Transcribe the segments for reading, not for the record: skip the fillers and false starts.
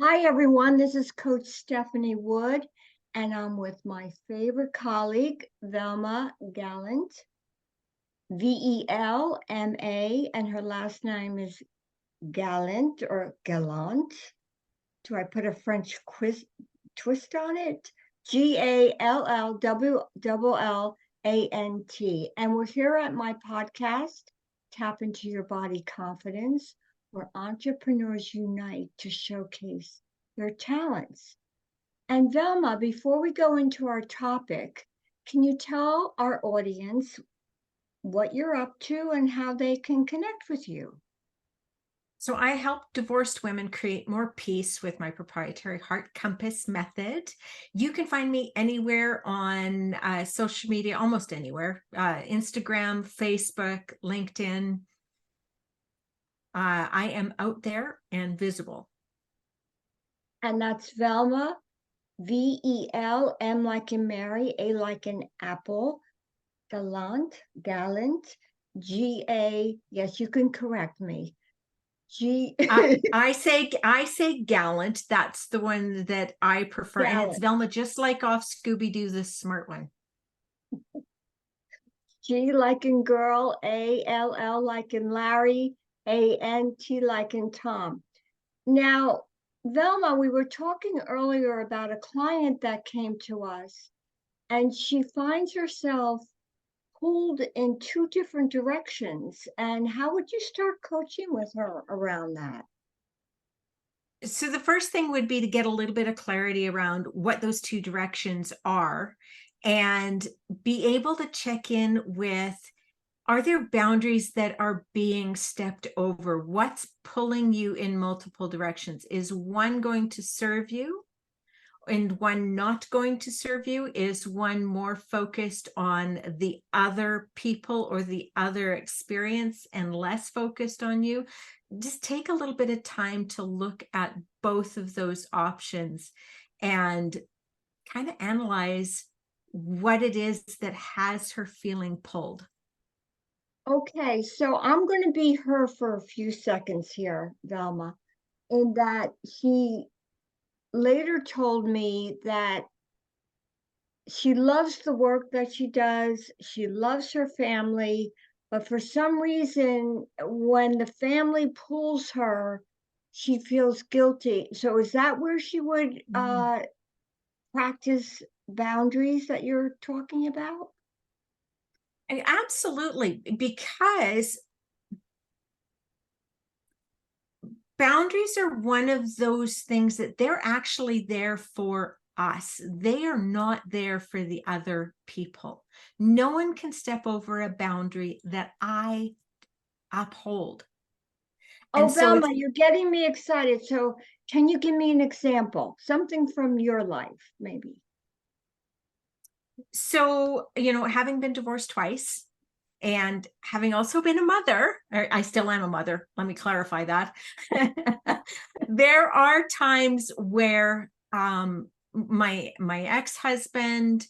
Hi, everyone. This is Coach Stephanie Wood, and I'm with my favorite colleague, Velma Gallant, Velma, and her last name is Gallant or Gallant. Do I put a French twist on it? Gallwlant. And we're here at my podcast, Tap Into Your Body Confidence, where entrepreneurs unite to showcase their talents. And Velma, before we go into our topic, can you tell our audience what you're up to and how they can connect with you? So I help divorced women create more peace with my proprietary Heart Compass method. You can find me anywhere on social media, almost anywhere, Instagram, Facebook, LinkedIn. I am out there and visible. And that's Velma, VEL, M like in Mary, A like in apple, Gallant, GA. Yes, you can correct me. I say gallant. That's the one that I prefer. And it's Gallant. Velma, just like off Scooby-Doo, the smart one. G like in girl, ALL like in Larry, ANT like in Tom. Now, Velma, we were talking earlier about a client that came to us, and she finds herself pulled in two different directions. And how would you start coaching with her around that? So the first thing would be to get a little bit of clarity around what those two directions are and be able to check in with, are there boundaries that are being stepped over? What's pulling you in multiple directions? Is one going to serve you and one not going to serve you? Is one more focused on the other people or the other experience and less focused on you? Just take a little bit of time to look at both of those options and kind of analyze what it is that has her feeling pulled. Okay, so I'm going to be her for a few seconds here, Velma, in that she later told me that she loves the work that she does. She loves her family, but for some reason, when the family pulls her, she feels guilty. So is that where she would practice boundaries that you're talking about? And absolutely, because boundaries are one of those things that they're actually there for us. They are not there for the other people. No one can step over a boundary that I uphold. Oh, And so Velma, it's you're getting me excited. So can you give me an example? Something from your life, maybe. having been divorced twice and having also been a mother, or I still am a mother, let me clarify that. There are times where my ex-husband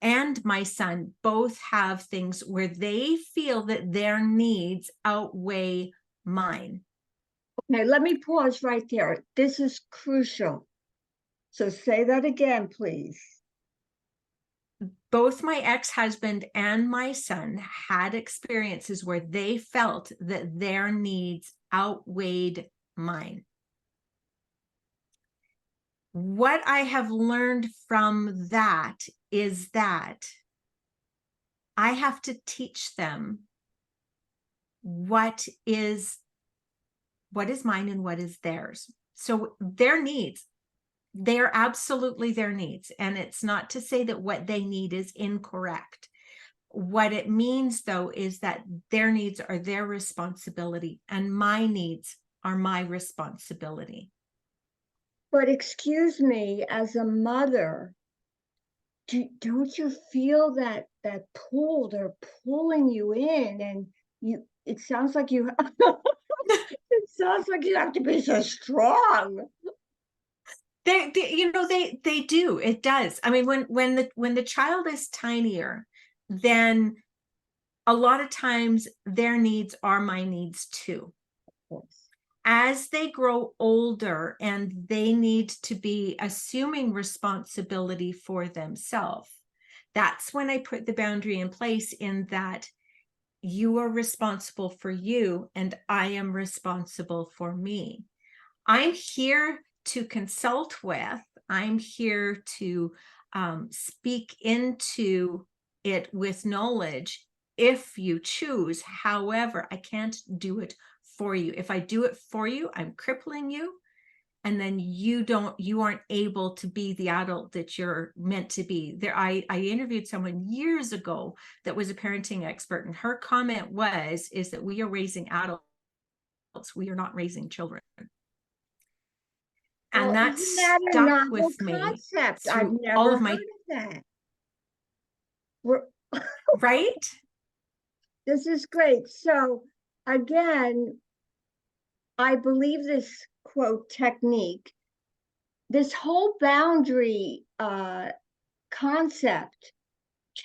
and my son both have things where they feel that their needs outweigh mine. Okay, let me pause right there. This is crucial. So say that again, please. Both my ex-husband and my son had experiences where they felt that their needs outweighed mine. What I have learned from that is that I have to teach them what is mine and what is theirs. So their needs, they are absolutely their needs. And it's not to say that what they need is incorrect. What it means, though, is that their needs are their responsibility and my needs are my responsibility. But excuse me, as a mother, don't you feel that pull? They're pulling you in, and it sounds like you it sounds like you have to be so strong. They do. It does. I mean, when the child is tinier, then a lot of times their needs are my needs too. As they grow older and they need to be assuming responsibility for themselves, that's when I put the boundary in place, in that you are responsible for you and I am responsible for me. I'm here to consult with, I'm here to speak into it with knowledge if you choose. However, I can't do it for you. If I do it for you, I'm crippling you, and then you aren't able to be the adult that you're meant to be. I interviewed someone years ago that was a parenting expert, and her comment is that we are raising adults, we are not raising children. And Well, that isn't that a stuck novel with me concept? I've through all never of heard my, of that. We're, right? this is great. So again, I believe this quote technique, this whole boundary concept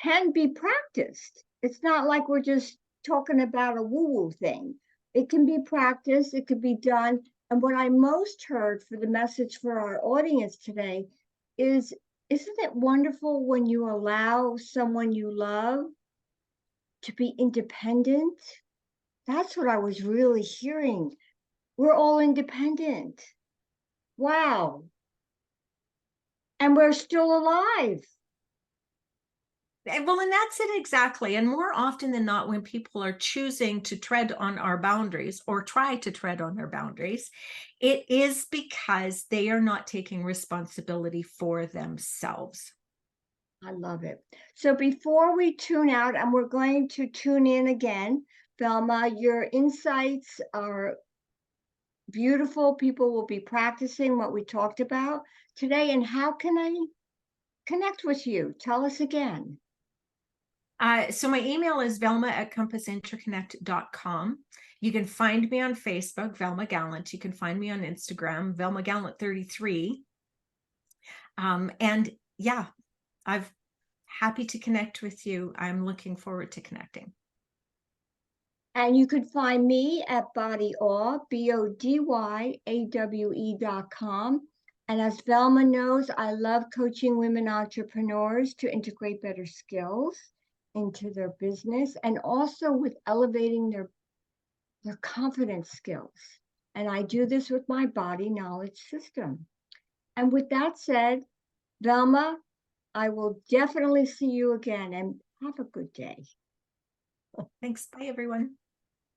can be practiced. It's not like we're just talking about a woo-woo thing. It can be practiced, it could be done. And what I most heard for the message for our audience today is, isn't it wonderful when you allow someone you love to be independent? That's what I was really hearing. We're all independent. Wow. And we're still alive. Well, and that's it exactly. And more often than not, when people are choosing to tread on our boundaries or try to tread on our boundaries, it is because they are not taking responsibility for themselves. I love it. So before we tune out, and we're going to tune in again, Velma, your insights are beautiful. People will be practicing what we talked about today. And how can I connect with you? Tell us again. So my email is velma@compassinterconnect.com. You can find me on Facebook, Velma Gallant. You can find me on Instagram, Velma Gallant 33. And yeah, I'm happy to connect with you. I'm looking forward to connecting. And you could find me at bodyawe, BODYAWE.com. And as Velma knows, I love coaching women entrepreneurs to integrate better skills into their business, and also with elevating their confidence skills. And I do this with my body knowledge system. And with that said, Velma, I will definitely see you again, and have a good day. Thanks. Bye, everyone.